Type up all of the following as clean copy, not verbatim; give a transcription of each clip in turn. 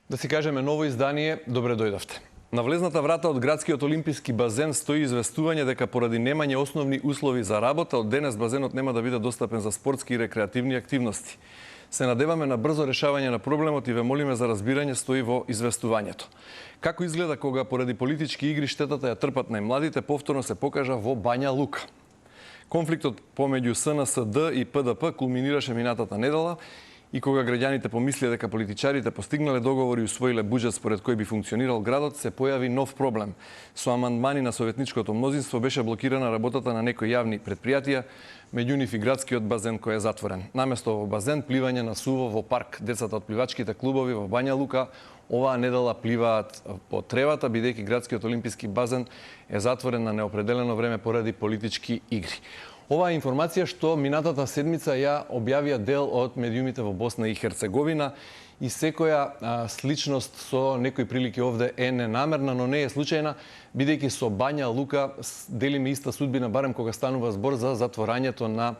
Да си кажеме ново издание, добре дојдовте. На влезната врата од градскиот олимписки базен стои известување дека поради немање основни услови за работа, од денес базенот нема да биде достапен за спортски и рекреативни активности. Се надеваме на брзо решавање на проблемот и ве молиме за разбирање, стои во известувањето. Како изгледа кога поради политички игри штетата ја трпат најмладите, повторно се покажа во Бања Лука. Конфликтот помеѓу СНСД и ПДП кулминираше минатата недела и кога граѓаните помислија дека политичарите постигнале договори и усвоиле буџет според кој би функционирал градот, се појави нов проблем. Со амандмани на советничкото мнозинство беше блокирана работата на некои јавни претпријатија, меѓу нив и градскиот базен кој е затворен. Наместо во базен, пливање на суво во парк. Децата од пливачките клубови во Бања Лука оваа недела пливаат по тревата, бидејќи градскиот олимписки базен е затворен на неопределено време поради политички игри. Оваа информација што минатата седмица ја објавија дел од медиумите во Босна и Херцеговина и секоја сличност со некои прилики овде е ненамерна, но не е случајна, бидејќи со Бања Лука делиме иста судбина, барем кога станува збор за затворањето на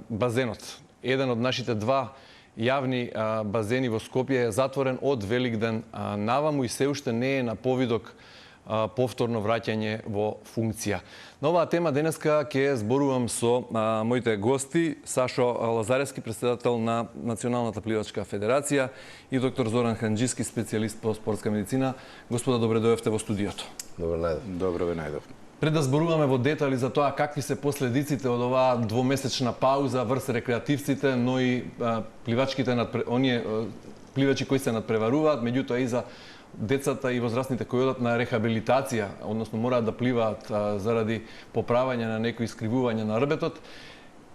базенот. Еден од нашите два јавни базени во Скопје е затворен од Великден наваму и се уште не е на повидок повторно враќање во функција. На оваа тема денеска ќе зборувам со моите гости, Сашо Лазаревски, председател на Националната пливачка федерација, и доктор Зоран Ханџиски, специјалист по спортска медицина. Господа, добре дојдовте во студиото. Добро ве најдов. Пред да зборуваме во детали за тоа какви се последиците од оваа двомесечна пауза врз рекреативците, но и пливачките оние пливачи кои се надпреваруваат, меѓутоа и за децата и возрастните кои одат на рехабилитација, односно мораат да пливаат заради поправање на некои искривувања на рбетот,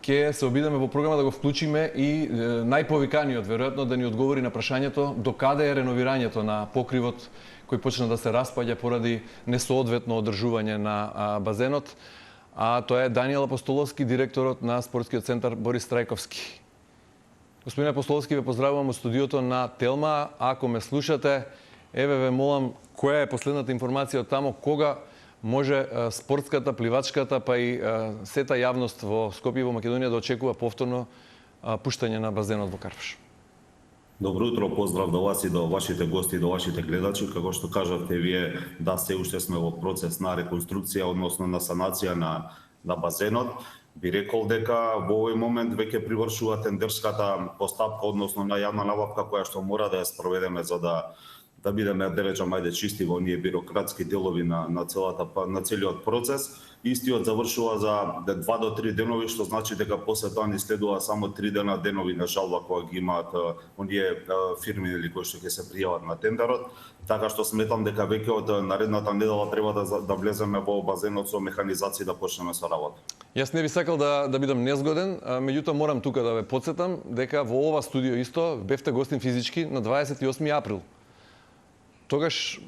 ќе се обидеме во програма да го вклучиме и најповиканиот, веројатно, да ни одговори на прашањето докаде е реновирањето на покривот кој почна да се распаѓа поради несоодветно одржување на базенот. А тоа е Даниел Апостоловски, директорот на спортскиот центар Борис Трајковски. Господин Апостоловски, ве поздравувам од студиото на Телма. Ако ме слушате, еве ве молам, која е последната информација од тамо, кога може спортската, пливачката, па и сета јавност во Скопје и во Македонија да очекува повторно пуштање на базенот во Карпаш? Добро утро, поздрав до вас и до вашите гости и до вашите гледачи. Како што кажавте вие, да, се уште сме во процес на реконструкција, односно на санација на базенот. Би рекол дека во овој момент веќе привршува тендерската постапка, односно на јавна набавка која што мора да ја спроведеме за да бидеме, да речам, ајде чисти во оние бирократски делови на целиот процес. Истиот завршува за 2 до 3 денови, што значи дека после тоа ни следува само 3 денови на жалба која ги имаат оние фирми или кои што ќе се пријават на тендерот. Така што сметам дека веќе од наредната недела треба да влеземе во базенот со механизација да почнеме со работа. Јас не би сакал да бидам незгоден, меѓутоа морам тука да ве потсетам дека во ова студио исто бевте гостин физички на 28 април. Тогаш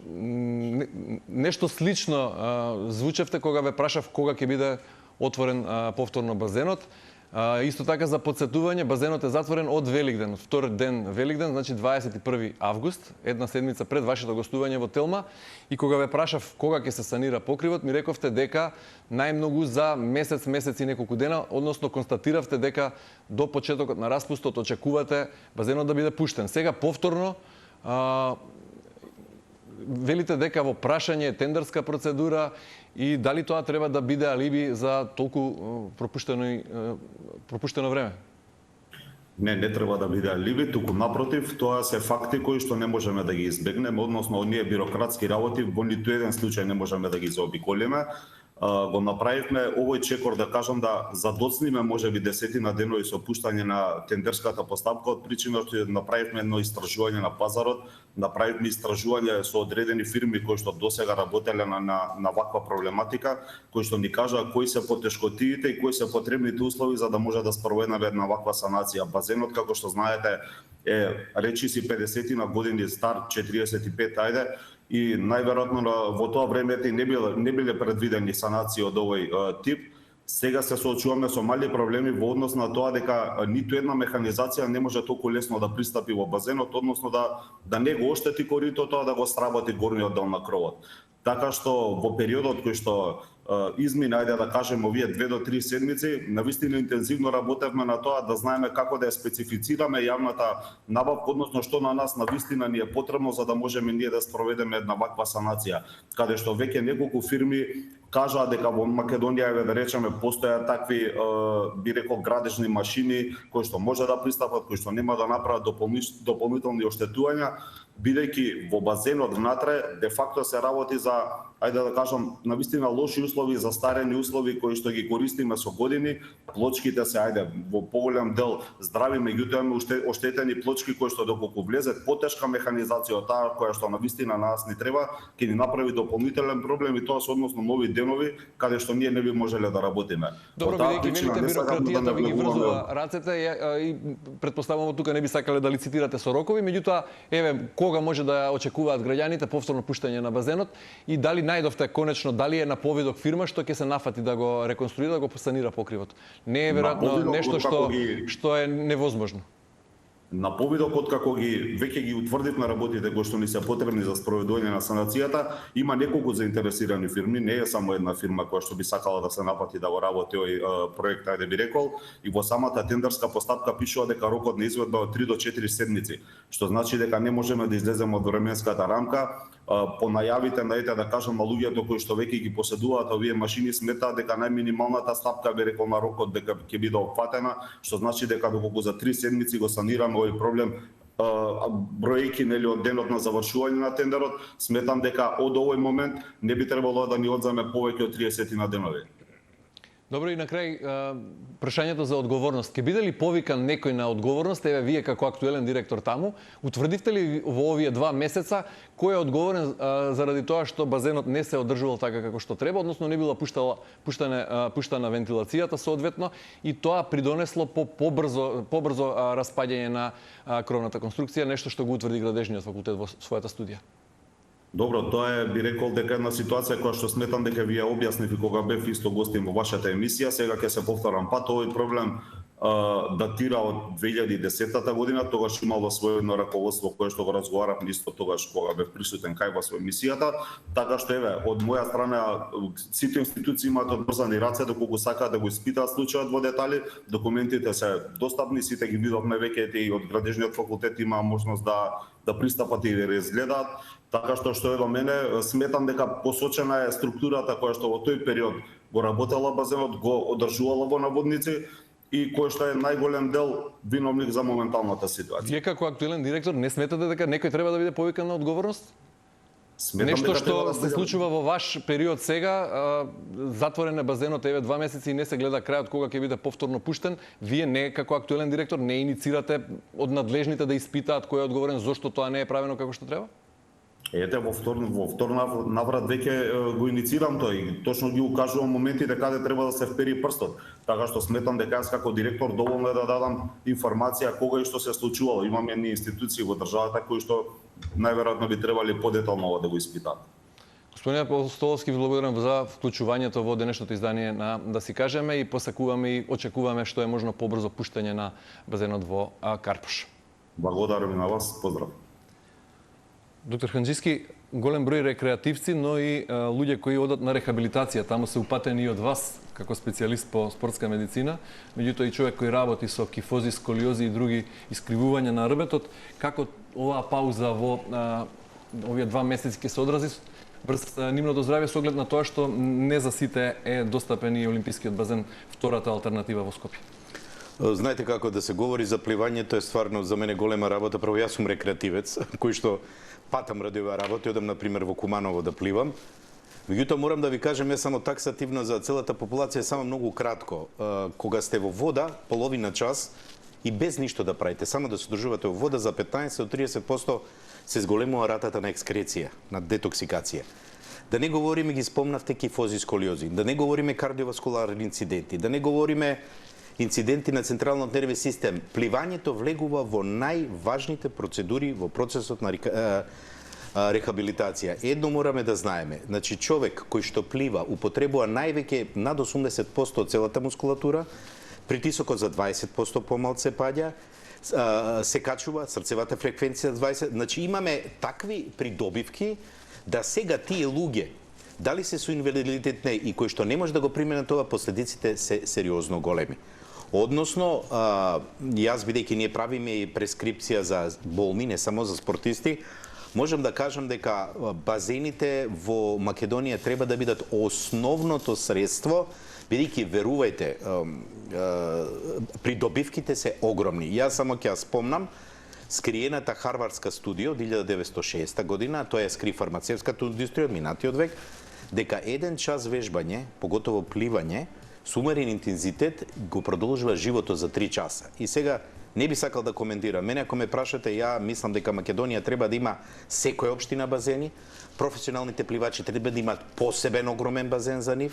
нешто слично звучевте кога ве прашав кога ќе биде отворен повторно базенот. Исто така за подсетување, базенот е затворен од Великден, втор ден Великден, значи 21 август, една седмица пред вашето гостување во Телма. И кога ве прашав кога ќе се санира покривот, ми рековте дека најмногу за месец и неколку дена, односно констатиравте дека до почетокот на распустот очекувате базенот да биде пуштен. Сега повторно велите дека во прашање е тендерска процедура и дали тоа треба да биде алиби за толку пропуштено време? Не треба да биде алиби, туку напротив, тоа се факти кои што не можеме да ги избегнеме, односно оние бирократски работи во ниту еден случај не можеме да ги заобиколиме. Го направивме овој чекор, да кажам, да задоцниме можеби десетина денови со пуштање на тендерската постапка, од причина што направивме едно истражување на пазарот, направивме истражување со одредени фирми кои што досега работеле на ваква проблематика, кои што ни кажаа кои се потешкотиите и кои се потребните услови за да може да спроведеме една ваква санација. Базенот, како што знаете, е речи си 50 години стар, 45 ајде, и најверојатно во тоа време не биле предвидени санации од овој тип. Сега се соочуваме со мали проблеми во однос на тоа дека ниту една механизација не може толку лесно да пристапи во базенот, односно да не го оштети коритото, а да го сработи горниот дел на кровот. Така што во периодот кој што измина, ајде да кажем, овие 2 до 3 седмици, навистина интензивно работевме на тоа да знаеме како да ја специфицираме јавната набавка, односно што на нас навистина ни е потребно за да можеме ние да спроведеме една ваква санација, каде што веќе неколку фирми кажаа дека во Македонија, еве да речеме, постојат такви, би рекол, градежни машини кои што може да пристапат, кои што нема да направат дополнителни оштетувања, бидејќи во базенот внатре де факто се работи за, ајде да кажам, навистина лоши услови, застарени услови кои што ги користиме со години. Плочките се, ајде, во поголем дел здрави, меѓутоа имаме оштетени плочки кои што доколку влезе потешка механизација од таа која што навистина на нас ни треба, ќе ни направи дополнителен проблем и тоа се односно нови денови каде што ние не би можеле да работиме. Добро, бидејќи велите бирократијата ви ги врзува рацете и претпоставувам тука не би сакале да лицитирате со рокови, меѓутоа еве кога може да очекуваат граѓаните повторно пуштање на базенот и дали најдовте конечно дали е на повидок фирма што ќе се нафати да го реконструира, да го посанира покривот. Не е веројатно нешто што е невозможно. На повидок откако веќе ги утврдивме работите кои што ни се потребни за спроведување на санацијата, има неколку заинтересирани фирми, не е само една фирма која што би сакала да се напати да го работи овој проект, ајде би рекол, и во самата тендерска постапка пишува дека рокот на изведба е од 3 до 4 седмици, што значи дека не можеме да излеземе од временската рамка. По најавите на да кажам луѓето кои што веќе ги поседуваат овие машини сметаат дека најминималната стапка би рекол на рокот дека ќе биде опфатена, што значи дека доколку за 3 седмици го санираме овој проблем, броејки нели од денот на завршување на тендерот, сметам дека од овој момент не би требало да ни одземе повеќе од 30 на денови. Добро, и на крај прашањето за одговорност. Ке биде ли повикан некој на одговорност, еве вие како актуелен директор таму, утврдивте ли во овие 2 месеца кој е одговорен заради тоа што базенот не се одржувал така како што треба, односно не била пуштана вентилацијата соодветно и тоа придонесло побрзо распаѓање на кровната конструкција, нешто што го утврди градежниот факултет во својата студија? Добро, тоа е, би рекол, дека една ситуација која што сметам дека ви ја објаснив и кога бев исто гостин во вашата емисија. Сега ќе се повторам пат, овој проблем датира од 2010 година, тогаш имало својно раководство кое што го разговаравме исто тогаш кога бев присутен кај вас во емисијата, така што еве од моја страна сите институции имаат одбрзани раце доколку сакаат да го испитаат случајот во детали, документите се достапни, сите ги видовме веќе и од градежниот факултет има можност да пристапат и да разгледаат. Така што е до мене, сметам дека посочена е структурата која што во тој период го работела базенот, го одржувала во наводници и кој што е најголем дел виновник за моменталната ситуација. Вие како актуелен директор не сметате дека некој треба да биде повикан на одговорност? Сметам нешто дека што се случува во ваш период сега, затворен е базенот еве 2 месеци и не се гледа крајот кога ќе биде повторно пуштен, вие не како актуелен директор не иницирате од надлежните да испитаат кој е одговорен зошто тоа не е правено како што треба? Ете, во втор наврат веќе го иницирам тој и точно ги укажувам моментите каде треба да се впери прстот. Така што сметам дека јас како директор доволно е да дадам информација кога и што се случувало. Имаме едни институции во државата кои што најверојатно би требали подетално да го испитаат. Господин Апостоловски, ви благодарам за вклучувањето во денешното издание на Да си кажеме и посакуваме и очекуваме што е можно побрзо пуштање на базенот во Карпош. Благодарам на вас, поздрав. Доктор Ханџиски, голем број рекреативци, но и луѓе кои одат на рехабилитација, таму се упатени и од вас како специјалист по спортска медицина, меѓутоа и човек кој работи со кифози, сколиози и други искривувања на рбетот, како оваа пауза во овие 2 месеци ќе се одрази врз нивното здравје со оглед на тоа што не за сите е достапен и олимпискиот базен, втората алтернатива во Скопје? Знаете како да се говори за пливањето е стварно за мене голема работа. Прво јас сум рекреативец, кој што патам ради оваа работа, одам на пример во Куманово да пливам. Меѓутоа морам да ви кажам е само таксативно за целата популација само многу кратко. Кога сте во вода половина час и без ништо да правите, само да се одржувате во вода за 15 до 30% се зголемува ратата на екскреција, на детоксикација. Да не говориме, ги спомнавте кифози, сколиози, да не говориме кардиоваскуларни инциденти, да не говориме инциденти на централниот нервен систем. Пливањето влегува во најважните процедури во процесот на рехабилитација. Едно мораме да знаеме, значи човек кој што плива употребува највеќе над 80% од целата мускулатура, притисокот за 20% помалце паѓа, се качува срцевата фреквенција 20, значи имаме такви придобивки да сега тие луѓе дали се со инвалидитет не и кои што не може да го применат тоа, последиците се сериозно големи. Односно, јас бидејќи ние правиме и прескрипција за болни, не само за спортисти, можам да кажам дека базените во Македонија треба да бидат основното средство, бидејќи верувајте, придобивките се огромни. Јас само ќе ја спомнам скриената харвардска студија од 1906 година, тоа ја скри фармацевската индустрија од минатиот век, дека 1 час вежбање, поготово пливање, со умерен интензитет го продолжува животот за 3 часа. И сега не би сакал да коментирам. Мене ако ме прашате, ја мислам дека Македонија треба да има секоја општина базени, професионалните пливачи треба да имаат посебен огромен базен за нив,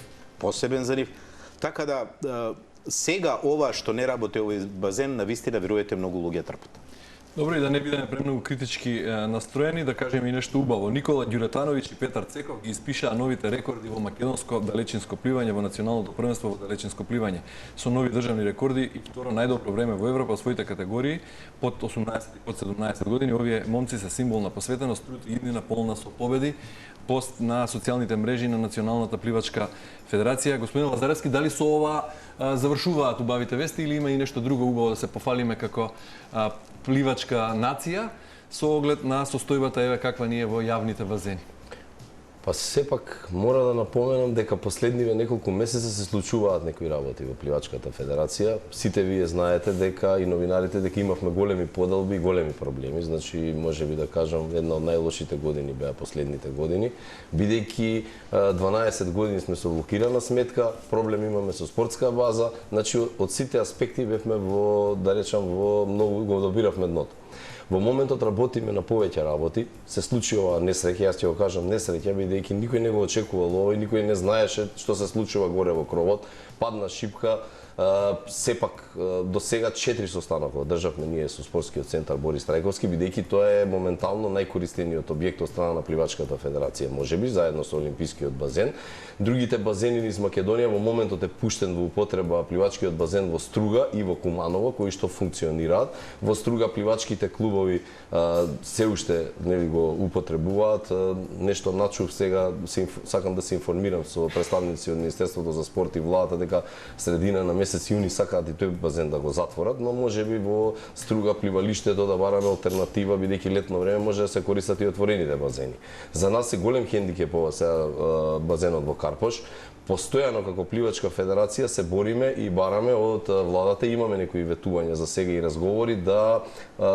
Така да сега ова што не работи овој базен, навистина верувате многу луѓе трпат. Добро, и да не бидеме премногу критички настроени, да кажеме и нешто убаво. Никола Ѓуретановиќ и Петар Цеков ги испишаа новите рекорди во македонско далечинско пливање во националното првенство во далечинско пливање. Со нови државни рекорди и второ најдобро време во Европа во своите категории под 18 и под 17 години. Овие момци се символ на посветеност, труд и иднина полна со победи. Пост на социјалните мрежи на Националната пливачка федерација. Господин Лазаревски, дали со ова завршуваат убавите вести или има и нешто друго убаво да се пофалиме како пливачка нација со оглед на состојбата еве каква ни е во јавните базени? Па сепак мора да напоменам дека последниве неколку месеци се случуваат некои работи во пливачката федерација. Сите вие знаете дека и новинарите дека имавме големи подалби и големи проблеми, значи можеби да кажам една од најлошите години беа последните години, бидејќи 12 години сме со блокирана сметка, проблем имаме со спортска база, значи од сите аспекти бевме во, да речам, во многу го добиравме дното. Во моментот работиме на повеќе работи, се случи ова несреќа, јас ќе го кажам несреќа, бидејќи никој не го очекувал ова и никој не знаеше што се случува горе во кровот. Падна шипка, сепак до сега 4 состанови одржавме ние со спортскиот центар Борис Трајковски, бидејќи тоа е моментално најкористениот објект од страна на пливачката федерација, можеби заедно со олимпискиот базен. Другите базени низ Македонија во моментот е пуштен во употреба пливачкиот базен во Струга и во Куманово, кои што функционираат. Во Струга пливачките клубови се уште нели го употребуваат. Нешто начув сега, сакам да се информирам со представници од Министерството за спорт и владата дека средина на месец јуни сакаат и тој базен да го затворат, но можеби во Струга пливалиштето да бараме алтернатива, бидејќи летно време може да се користат и отворените базени. За нас е голем хендикеп ова сега базенот во Карпош. Постојано како пливачка федерација се бориме и бараме од владата, имаме некои ветувања за сега и разговори да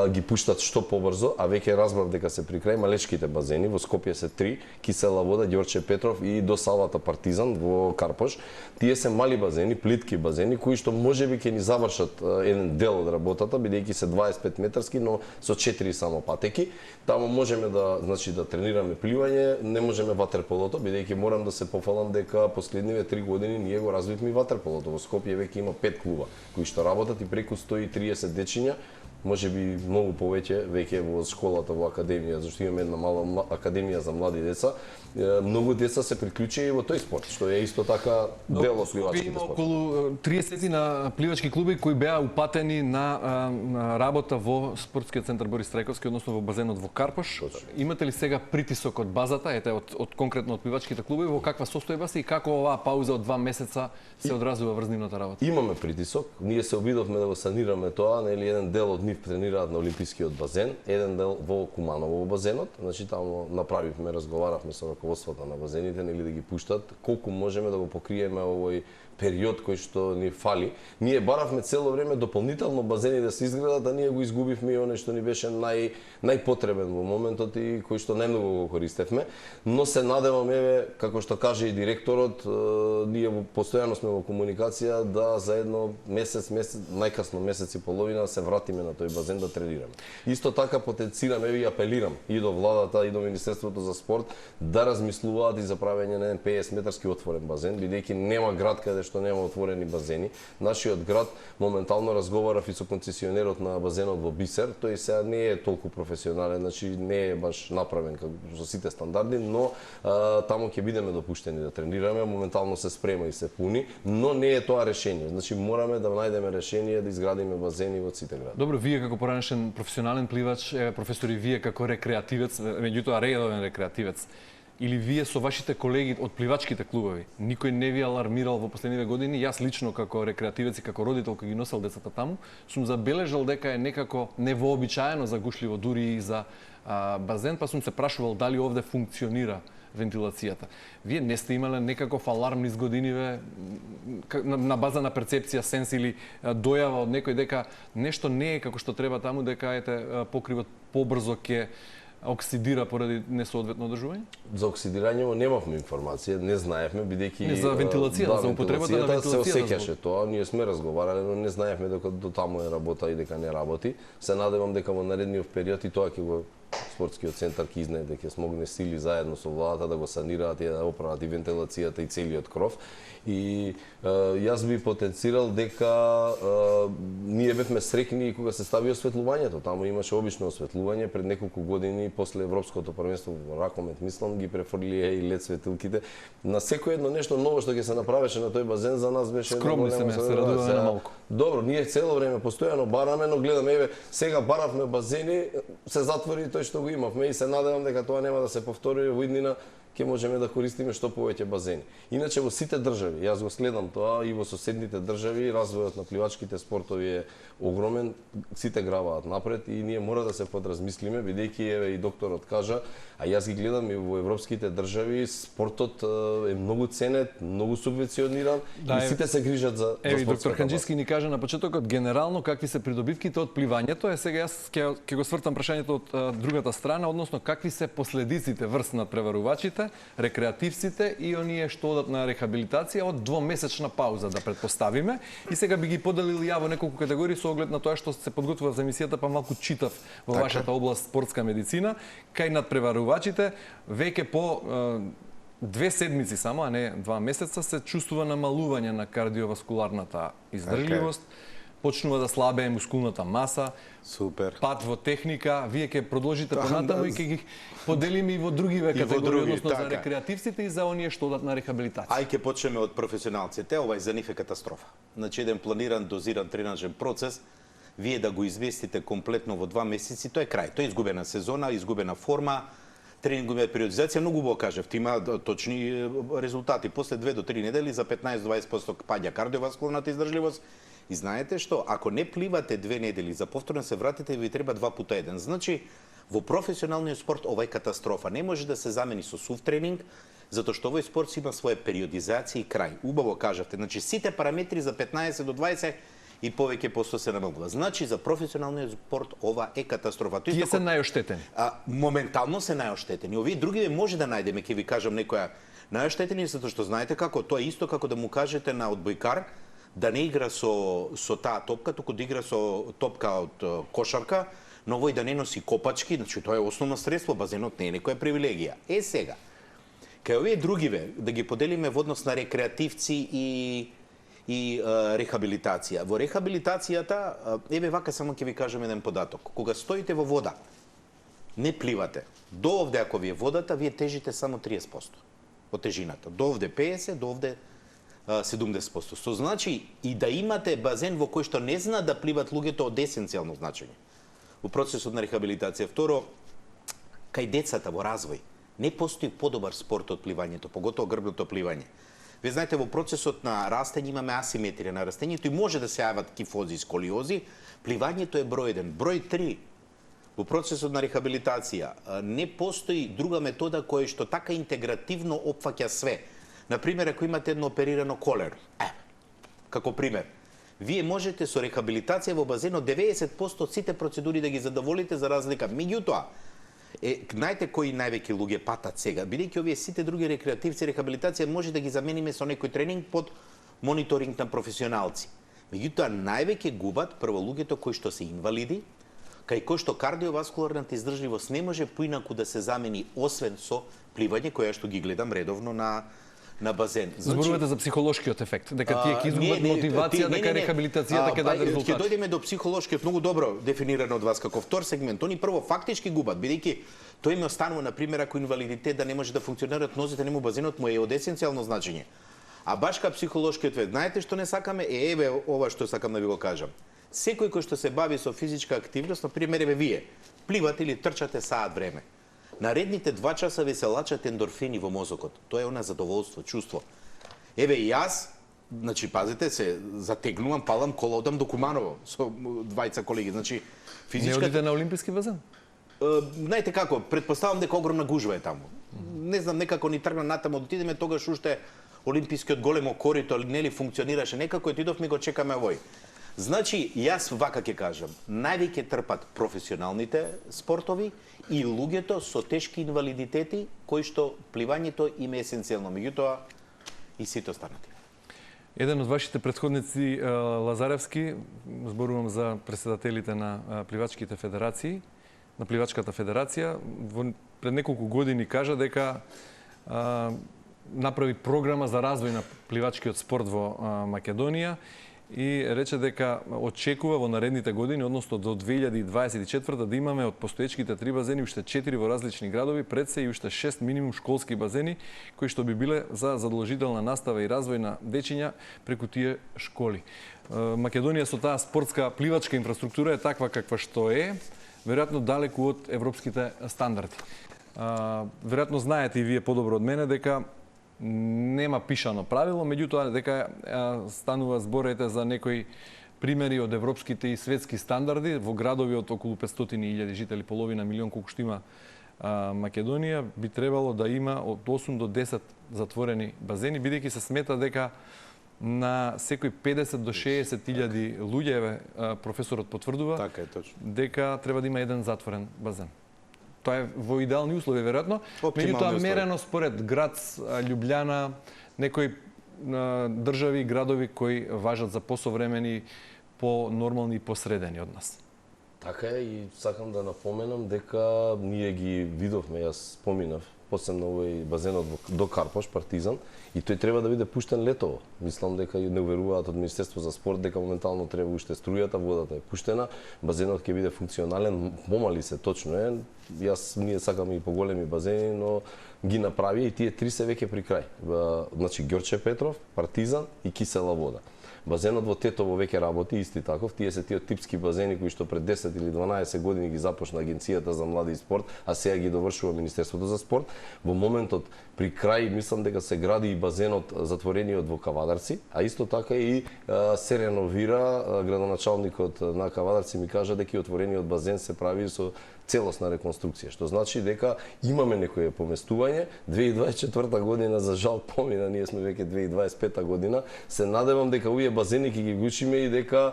ги пуштат што побрзо, а веќе разбрав дека се при крај малечките базени, во Скопје се 3, Кисела вода, Ѓорче Петров и до Салата Партизан во Карпош. Тие се мали базени, плитки базени, кои што можеби ќе ни завршат еден дел од работата, бидејќи се 25 метарски, но со 4 само патеки. Таму можеме да, значи, да тренираме пливање, не можеме ватерполото, бидејќи морам да се пофалам дека последниве 3 години ние го развивме и ватерполото. Во Скопје веќе има 5 клуба кои што работат и преку 130 дечиња, можеби многу повеќе веќе во школата, во академија, зашто имаме една мала академија за млади деца. Многу деца се приклучија и во тој спорт, што е исто така дел од пливачките спорт. Околу 30 на пливачки клуби кои беа упатени на работа во спортскиот центар Борис Трајковски, односно во базенот во Карпош. Имате ли сега притисок од базата, ете од конкретно од пливачките клуби, во каква состојба се и како оваа пауза од 2 месеца се одразува врз нивната работа? Имаме притисок, ние се обидовме да го санираме тоа, нели еден дел од нив тренираат на олимпискиот базен, еден дел во Куманово во базенот, значи таму направивме, разговаравме со раководството на базените, нели да ги пуштат колку можеме да го покриеме овој период кој што ни фали. Ние баравме цело време дополнително базени да се изградат, а ние го изгубивме и оној што ни беше најпотребен во моментот и кој што најмногу го користевме, но се надевам еве како што каже и директорот, ние постојано сме во комуникација да за едно месец, најкасно месец и половина се вратиме на тој базен да тренираме. Исто така потенцирам и апелирам и до владата и до Министерството за спорт да размислуваат и за правење на 50 метарски отворен базен, бидејќи нема град каде што нема отворени базени. Нашиот град моментално разговарав и со концесионерот на базенот во Бисер, тој сега не е толку професионален, значи не е баш направен како со сите стандарди, но таму ќе бидеме допуштени да тренираме, моментално се спрема и се пуни, но не е тоа решение. Значи мораме да најдеме решение да изградиме базени во сите градови. Добро, вие како поранешен професионален пливач, професори, вие како рекреативец, меѓутоа редовен рекреативец, или вие со вашите колеги од пливачките клубови, никој не ви алармирал во последниве години? Јас лично како рекреативец и како родител кој ги носел децата таму, сум забележал дека е некако невообичаено загушливо дури и за базен, па сум се прашувал дали овде функционира вентилацијата. Вие не сте имале некаков аларм низ годиниве на база на перцепција, сенс или дојава од некој дека нешто не е како што треба таму, дека покривот побрзо ќе оксидира поради несоодветно одржување? За оксидирање немавме информација, не знаевме бидејќи не, за вентилацијата, за употребата на вентилацијата се осеќаше тоа, ние сме разговарале, но не знаевме дека до таму е работа и дека не работи. Се надевам дека во наредниот период и тоа ќе го спортскиот центар ќе изнае дека смогне сили заедно со владата да го санираат и да оправат и вентилацијата и целиот кров. И јас би потенцирал дека ние бевме среќни кога се стави осветлувањето. Таму имаше обично осветлување пред неколку години после европското првенство во ракомет, мислам, ги префрлија и лед светилките. На секој едно нешто ново што ќе се направеше на тој базен за нас беше скромни се радуваме на малку. Добро, ние цело време постојано бараме, но гледаме еве сега баравме базени, се затвори тој што го имавме и се надевам дека тоа нема да се повтори во иднина, ќе можеме да користиме што повеќе базени. Иначе во сите држави, јас го следам тоа и во соседните држави, развојот на пливачките спортови е огромен, сите граваат напред и ние мора да се подразмислиме, бидејќи еве и докторот кажа, а јас ги гледам и во европските држави, спортот е многу ценет, многу субвенциониран и сите се грижат за спортската. Еви доктор Ханџиски ни кажа на почетокот генерално какви се придобивките од пливањето, сега јас ќе го свртам прашањето од другата страна, односно какви се последиците врз на преварувачите, рекреативците и оние што одат на рехабилитација од двомесечна пауза да претпоставиме. И сега би ги поделил ја во неколку категории со оглед на тоа што се подготвува за емисијата, па малку читав во вашата област спортска медицина, кај надпреварувачите веќе по 2 седмици само, а не 2 месеца се чувствува намалување на кардиоваскуларната издржливост. Почнува да слабее мускулната маса. Супер. Пат во техника, вие ќе продолжите понатаму и ќе ги поделиме и во другиве категории, односно за рекреативците и за оние што одат на рехабилитација. Ај ќе почнеме од професионалците, ова за нив е катастрофа. Значи еден планиран, дозиран тренажен процес, вие да го известите комплетно во 2 месеци, тоа е крај. Тоа е изгубена сезона, изгубена форма, тренингова периодизација, многу убаво кажавте, има точни резултати. После 2 до 3 недели за 15-20% паѓа кардиоваскуларната издржливост. И знаете што, ако не пливате 2 недели, за повторно се вратите, ви треба 2 пута 1. Значи, во професионалниот спорт ова е катастрофа. Не може да се замени со сув тренинг, затоа што овој спорт има своја периодизација и крај. Убаво кажавте, значи сите параметри за 15 до 20 и повеќе посто се намалува. Значи, за професионалниот спорт ова е катастрофа. Тие се најоштетени. Моментално се најоштетени. Овие другиве може да најдеме, ќе ви кажам некоја најоштетени, затоа што знаете како, тоа е исто како да му кажете на одбојкар да не игра со таа топка, туку да игра со топка од кошарка, но овој да не носи копачки, значи тоа е основно средство, базенот не е некоја привилегија. Сега, кај овие другиве, да ги поделиме во однос на рекреативци и рехабилитација. Во рехабилитацијата, еве вака само ќе ви кажам еден податок. Кога стоите во вода, не пливате. До овде, ако ви е водата, вие тежите само 30% од тежината. До овде 50%, до овде 70%. Со значи и да имате базен во кој што не знаат да пливат луѓето од есенцијално значење во процесот на рехабилитација. Второ, кај децата во развој не постои подобар спорт од пливањето, поготово грбното пливање. Вие знаете, во процесот на растење имаме асиметрија на растењето и може да се јават кифози и сколиози. Пливањето е број 1. Број 3. Во процесот на рехабилитација не постои друга метода која што така интегративно опфаќа све. Например, ако имате едно оперирано колено, како пример, вие можете со рехабилитација во базенот 90% од сите процедури да ги задоволите за разлика. Меѓутоа, знаете кои највеќе луѓе патат сега, бидејќи овие сите други рекреативци, рехабилитација може да ги замениме со некој тренинг под мониторинг на професионалци. Меѓутоа, највеќе губат прво луѓето кои што се инвалиди, кај кои што кардиоваскуларната издржливост не може поинаку да се замени освен со пливање, која што ги гледам редовно на базен. Зборувате за психолошкиот ефект, дека тие ќе изгубат мотивација, дека рехабилитацијата ќе даде резултат. Ќе дојдеме до психолошкиот, многу добро дефинирано од вас како втор сегмент. Они прво фактички губат, бидејќи тој им останува, на пример, ако инвалидитет да не може да функционираат нозите, нему базенот му е од есенцијално значење. А баш ка психолошкиот ефект, знаете што не сакаме? Еве ова што сакам да ви го кажам. Секој кој што се бави со физичка активност, на пример, еве вие, пливате или трчате саат време. Наредните 2 часа ви се лачат ендорфини во мозокот. Тоа е она задоволство, чувство. Еве и јас, значи пазите се, затегнувам, палам кола, одам до Куманово со двајца колеги. Значи Не одите на олимписки базен? Знаете како, претпоставам дека огромна гужва е таму. Не знам, некако ни тргна натаму, отидеме тогаш уште олимпискиот големо корито, нели функционираше некако, отидовме го чекаме овој. Значи, јас вака ќе кажам, највеќе трпат професионалните спортови и луѓето со тешки инвалидитети, кои што пливањето им е есенцијално, меѓутоа и сите останати. Еден од вашите претходници, Лазаревски, зборувам за председателите на пливачките федерации, на пливачката федерација, пред неколку години кажа дека направи програма за развој на пливачкиот спорт во Македонија и рече дека очекува во наредните години, односно до 2024 да имаме од постоечките 3 базени уште 4 во различни градови, пред се и уште 6 минимум школски базени кои што би биле за задолжителна настава и развој на дечиња преку тие школи. Македонија со таа спортска пливачка инфраструктура е таква каква што е, веројатно далеку од европските стандарди. Веројатно знаете и вие подобро од мене дека нема пишано правило, меѓутоа дека станува зборете за некои примери од европските и светски стандарди во градови од околу 500.000 жители, половина милион колку што има Македонија, би требало да има од 8 до 10 затворени базени, бидејќи се смета дека на секој 50 до 60.000 луѓе, професорот потврдува, Така е, точно. дека треба да има еден затворен базен. Тоа е во идеални услови, веројатно. Меѓутоа, мерено според град Љубљана, некои држави и градови кои важат за посовремени, по-нормални и посредени од нас. Така е и сакам да напоменам дека ние ги видовме, јас споминав, посебно овој базенот до Карпош, Партизан, и тој треба да биде пуштен летово. Мислам дека не уверуваат од Министерство за спорт дека моментално треба уште струјата, водата е пуштена, базенот ќе биде функционален, помали се, точно е. Ние сакаме и поголеми базени, но ги направи и тие 3 се веќе при крај. Значи Ѓорче Петров, Партизан и Кисела вода. Базенот во Тетово веќе работи исти таков. Тие се тие типски базени кои што пред 10 или 12 години ги започна Агенцијата за млади и спорт, а сега ги довршува Министерството за спорт. Во моментот при крај мислам дека се гради и базенот затворениот во Кавадарци, а исто така и се реновира. Градоначалникот на Кавадарци ми кажа дека и отворениот базен се прави со целосна реконструкција, што значи дека имаме некое поместување. 2024 година за жал помина, ние сме веќе 2025 година. Се надевам дека овие базени ќе ги вклучиме и дека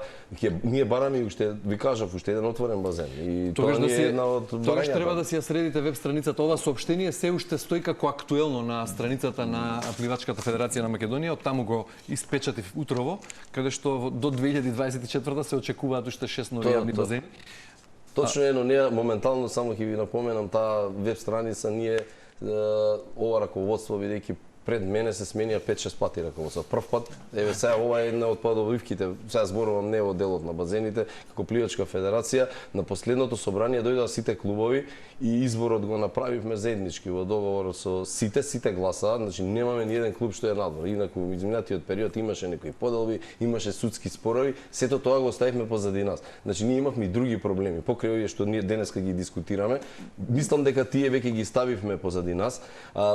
ние бараме уште, ви кажав, уште еден отворен базен. И Тогаш тоа да е една од тогаш барањата. треба да си ја средите веб страницата. Ова соопштение се уште стои како актуелно на страницата на Пливачката федерација на Македонија. Од таму го испечатив утрово, каде што до 2024 се очекуваат уште 6 нови јавни базени. Точно е, но ние моментално само ќе ви напоменам таа веб страница, ние ова раководство бидејќи пред мене се сменија 5-6 пати раководство. Прв пат, еве сега ова е една од подобивките, сега зборувам не од делот на базените, како Пливачка федерација, на последното собрание дојдоа сите клубови и изборот го направивме заеднички во договор со сите гласаа, значи немаме ни еден клуб што е надвор. Инаку во изминатиот период имаше некои поделби, имаше судски спорови, сето тоа го оставивме позади нас. Значи ние имавме и други проблеми, покрај овие што ние денеска ги дискутираме. Мислам дека тие веќе ги ставивме позади нас.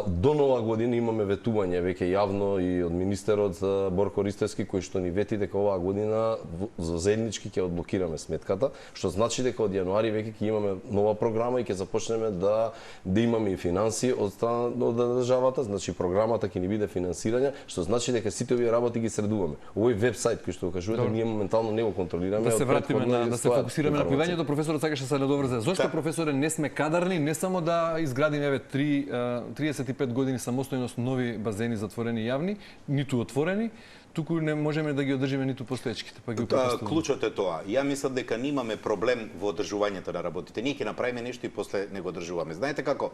До нова година имаме ветување веќе јавно и од министерот Борко Ристевски, кој што ни вети дека оваа година заеднички ќе одблокираме сметката, што значи дека од јануари веќе ќе имаме нова програма и ќе започнеме да имаме и финансии од страна од државата, значи програмата ќе ни биде финансирање, што значи дека сите овие работи ги средуваме. Овој вебсайт кој што кажувате, ние моментално не го контролираме. Да се вратиме да се фокусираме на пливањето. Професорот сакаше да се надоврзе. Зошто, професоре, не сме кадарни не само да изградиме 35 години самостојност нови базени затворени јавни, ниту отворени, туку не можеме да ги одржиме ниту постоечките, па ги упропастуваме. Клучот е тоа. Ја мислам дека немаме проблем во одржувањето на работите. Ние ќе направиме нешто и после не го одржуваме. Знаете како?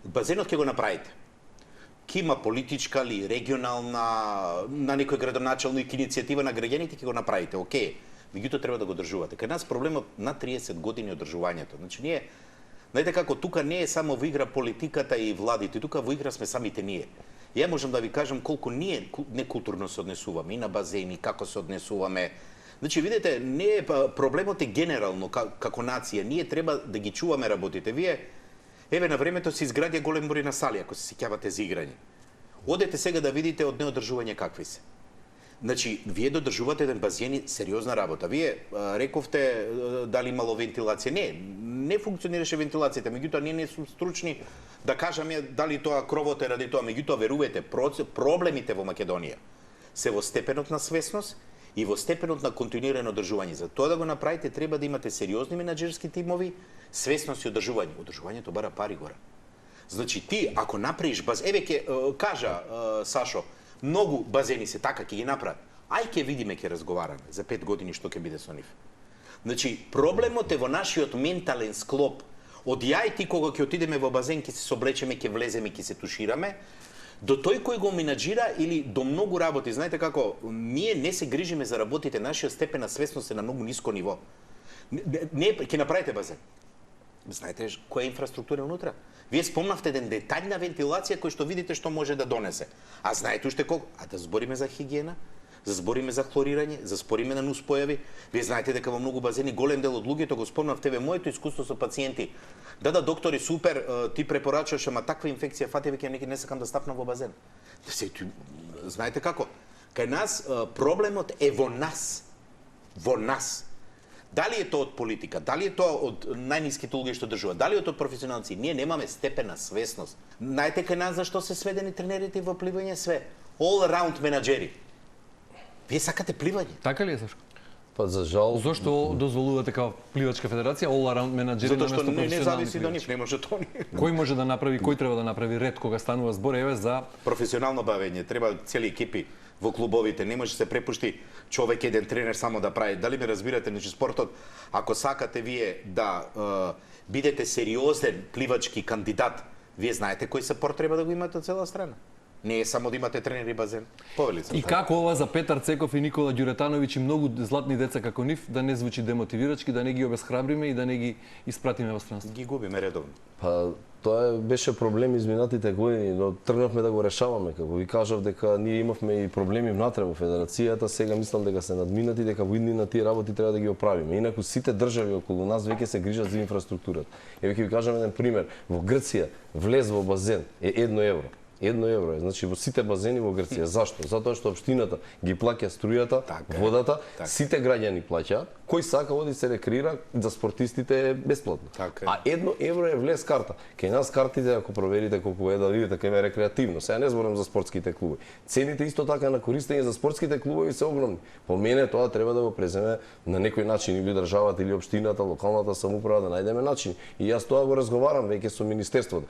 Базенот ќе го направите. Ке има политичка или регионална, на некој градоначалник иницијатива на граѓаните ќе го направите. Океј. Меѓутоа треба да го одржувате. Кај нас проблемот на 30 години одржувањето. Значи ние, знаете како, тука не е само во игра политиката и владите, тука во игра сме самите ние. Ја можам да ви кажам колку ние некултурно се однесуваме и на базени, како се однесуваме. Значи, видите, не е проблемот е генерално како нација. Ние треба да ги чуваме работите. Вие Еве на времето се изградија голем број на сали, ако се сеќавате за играње. Одете сега да видите од неодржување какви се. Значи, вие додржувате еден базен и сериозна работа. Вие рековте дали имало вентилација. Не функционираше вентилацијата, меѓутоа ние не сме стручни да кажеме дали тоа кровот е ради тоа, меѓутоа верувате, проблемите во Македонија се во степенот на свесност и во степенот на континуирано одржување. За тоа да го направите треба да имате сериозни менаџерски тимови, свесност и одржување. Одржувањето бара пари гора. Значи ти ако направиш базен, еве ќе кажа Сашо, многу базени се така ќе ги направат. Ај ќе видиме, ќе разговараме за 5 години што ќе биде со нив. Значи проблемот е во нашиот ментален склоп. Од ја и ти кога ќе отидеме во базен, ќе се соблечеме, ќе влеземе, ќе се тушираме, до тој кој го менаџира или до многу работи. Знаете како, ние не се грижиме за работите, нашиот степен на свесност е на многу ниско ниво. Не ќе направите базен. Знаете која инфраструктура е унутра? Вие спомнавте еден детаљ на вентилација кој што видите што може да донесе. А знаете уште колку? А да збориме за хигиена, да збориме за хлорирање, за збориме на нуспојави. Вие знаете дека во многу базени голем дел од луѓето го спомнавте моето искуство со пациенти. Да, доктори, супер, ти препорачуваш, ама таква инфекција фати, веќе не сакам да стапнам во базен. Знаете како? Кај нас проблемот е во нас. Во нас. Дали е тоа од политика, дали е тоа од најниските луѓе што држуваат, дали е тоа од професионалци, ние немаме степен на свесност. Знаете кај нас зашто се сведени тренерите во пливање све? All around менаџери. Вие сакате пливање? Така ли е, Сашко? Па за жал. Зошто дозволувате како пливачка федерација all around менаџери Затоа што наместо не професионални зависи до пливачи? нив, не може тоа. Кој може да направи, кој треба да направи ред кога станува збор еве за Професионално бавење, треба цели екипи во клубовите, не може да се препушти човек еден тренер само да прави. Дали ме разбирате, значи спортот, ако сакате вие да бидете сериозен пливачки кандидат, вие знаете кој сапорт треба да го имате од цела страна. Не е само да имате тренер и базен. Повели сам. И како ова за Петар Цеков и Никола Ѓуретановиќ и многу златни деца како нив да не звучи демотивирачки, да не ги обесхрабриме и да не ги испратиме во странство? Ги губиме редовно. Па тоа беше проблем изминатите години, но тргнавме да го решаваме. Како ви кажав дека ние имавме и проблеми внатре во федерацијата, сега мислам дека се надминати, дека во иднина тие работи треба да ги оправиме. Инаку сите држави околу нас веќе се грижат за инфраструктурата. Еве ќе ви кажам еден пример. Во Грција влез во базен е 1 евро. 1 евро е, значи во сите базени во Грција. Зашто? Затоа што општината ги плаќа струјата, водата, сите граѓани плаќаат. Кој сака оди се рекреира, за спортистите е бесплатно. А 1 евро е влез карта. Кај нас картите, ако проверите колку е, да видите кај е рекреативно. Сега не зборам за спортските клубови. Цените исто така на користење за спортските клубови се огромни. По мене тоа треба да го преземе на некој начин или државата или општината, локалната самоуправа да најдеме начин. И јас тоа го разговарам веќе со министерството.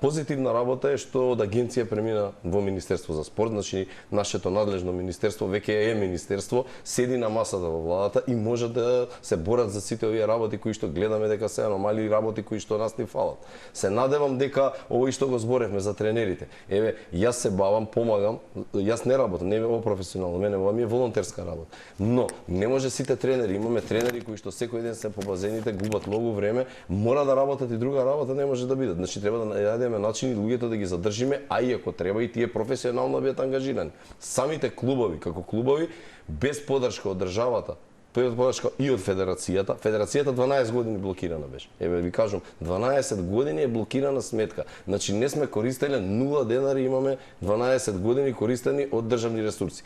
Позитивна работа е што да агенција премина во Министерство за спорт, значи нашето надлежно министерство веќе е министерство, седи на масата во владата и може да се борат за сите овие работи кои што гледаме дека се аномалии работи кои што нас ни фалат. Се надевам дека овој што го зборевме за тренерите. Еве, јас се бавам, помагам, јас не работам, не е во професионално, мене ова ми е волонтерска работа. Но не може сите тренери, имаме тренери кои што секој ден се по базените, губат многу време, мора да работат и друга работа не може да бидат. Значи треба да најдеме начини луѓето да ги задржиме, а и ако треба и тие професионално бидат ангажирани. Самите клубови, како клубови, без подршка од државата, подршка и од федерацијата. Федерацијата 12 години блокирана беше. Еве ви кажам, 12 години е блокирана сметка. Значи не сме користеле 0 денари, имаме 12 години користени од државни ресурси.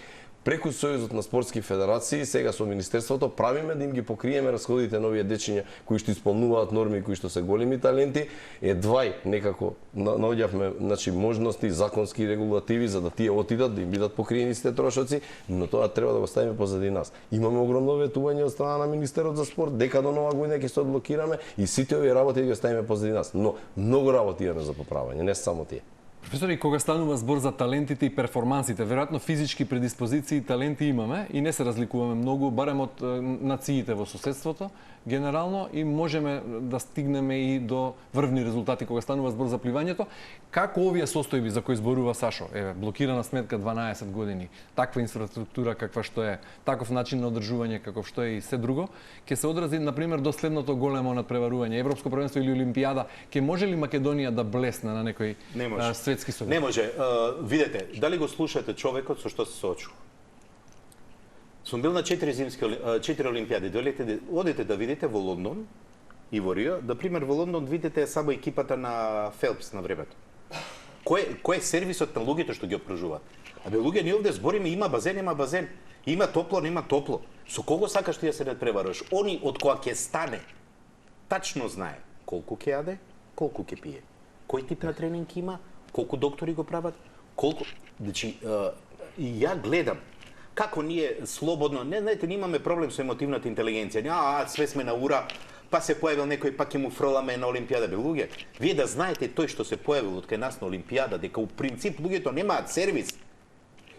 Преку Сојузот на спортски федерации, сега со Министерството, правиме да им ги покриеме расходите на овие дечиња кои што исполнуваат норми, кои што се големи таленти. Едвај некако наоѓавме, значи, можности, законски регулативи за да тие отидат, да им бидат покриени сите трошоци, но тоа треба да го ставиме позади нас. Имаме огромно ветување од страна на Министерот за спорт, дека до нова година ќе се одблокираме и сите овие работи да ги ставиме позади нас. Но многу работи имаме за поправање, не само тие. Професори, кога станува збор за талентите и перформансите, веројатно физички предиспозиции и таленти имаме и не се разликуваме многу, барем од нациите во соседството, генерално, и можеме да стигнеме и до врвни резултати кога станува збор за пливањето. Како овие состојби за кои зборува Сашо, еве, блокирана сметка 12 години, таква инфраструктура каква што е, таков начин на одржување каков што е и се друго, ќе се одрази, например, до следното големо надпреварување, Европско првенство или Олимпијада, ќе може ли Македонија да блесне на некој светски совет? Не може. Видете, дали го слушате човекот со што се соочува? Сум бил на 4 олимпијади. Одите да видите во Лондон, и во Рио, да пример во Лондон видите само екипата на Фелпс на времето. Кој е сервисот на луѓето што ги опружуваат? Абе луѓе, ние овде збориме, има базен, нема базен. Има топло, нема топло. Со кого сакаш ти да се надпреваруваш? Они од која ќе стане, тачно знае колку ќе јаде, колку ќе пие. Кој тип на тренинг има, колку доктори го прават, колку... Значи, и ја гледам како ние слободно, не знаете, имаме проблем со емотивната интелигенција. Све сме на ура, па се појавил некој, пак ќе му фрламе на Олимпијада. Бе, луѓе, вие да знаете тој што се појавил од кај нас на Олимпијада, дека у принцип луѓето немаат сервис.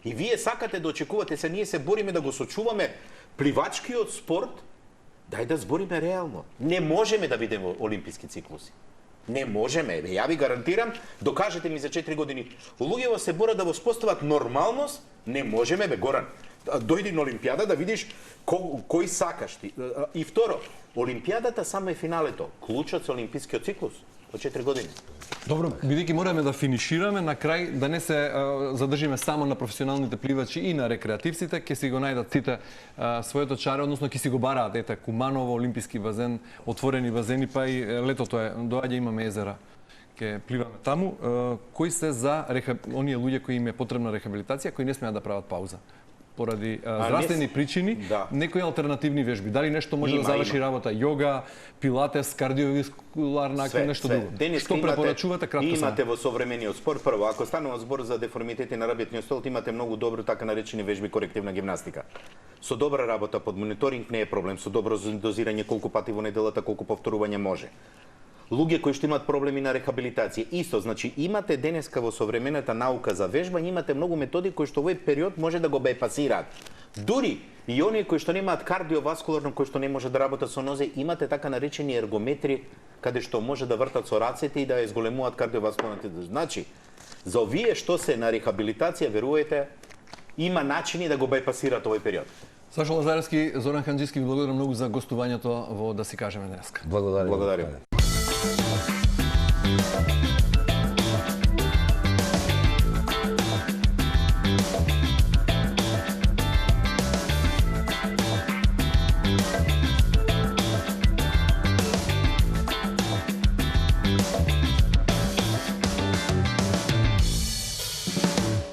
И вие сакате да очекувате, се ние се бориме да го сочуваме пливачкиот спорт, дај да збориме реално. Не можеме да бидеме олимписки циклуси. Не можеме. Ја ви гарантирам, докажете ми за 4 години. Луѓето се борат да воспостават нормалност, не можеме, бе, Горан. Дојди на Олимпијада да видиш кој сакаш ти. И второ, Олимпијадата само е финалето. Клучот со олимпискиот циклус од 4 години. Добро, бидејќи мораме да финишираме, на крај да не се задржиме само на професионалните пливачи и на рекреативците, ќе си го најдат сите своето чаре, односно ќе си го бараат. Ете, Куманово, олимписки базен, отворени базени, па и летото доаѓа, имаме езера. Ќе пливаме таму. Кои се за оние луѓе кои им е потребна рехабилитација, кои не смеат да прават пауза? Поради здравствени причини, да. Некои алтернативни вежби. Дали нешто може да заврши работа? Йога, пилатес, кардиоваскуларна, нешто друго. Што препорачувате кратко само? Имате во современиот спорт, прво, ако станува збор за деформитети на работниот стол, имате многу добро така наречени вежби корективна гимнастика. Со добра работа под мониторинг не е проблем, со добро дозирање колку пати во неделата, колку повторување може. Луѓе кои што имаат проблеми на рехабилитација, исто, значи имате денеска во современата наука за вежбање, имате многу методи кои што во овој период може да го бајпасираат. Дури и оние кои што немаат кардиоваскуларно, кои што не може да работат со нозе, имате така наречени ергометри, каде што може да вртат со рацете и да ја изголемуваат кардиоваскуларните. Значи, за овие што се на рехабилитација, верувате, има начини да го бајпасираат овој период. Сашо Лазаревски, Зоран Ханџиски, ви благодарам многу за гостувањето во Да си кажеме денеска. Благодарам. Благодарам.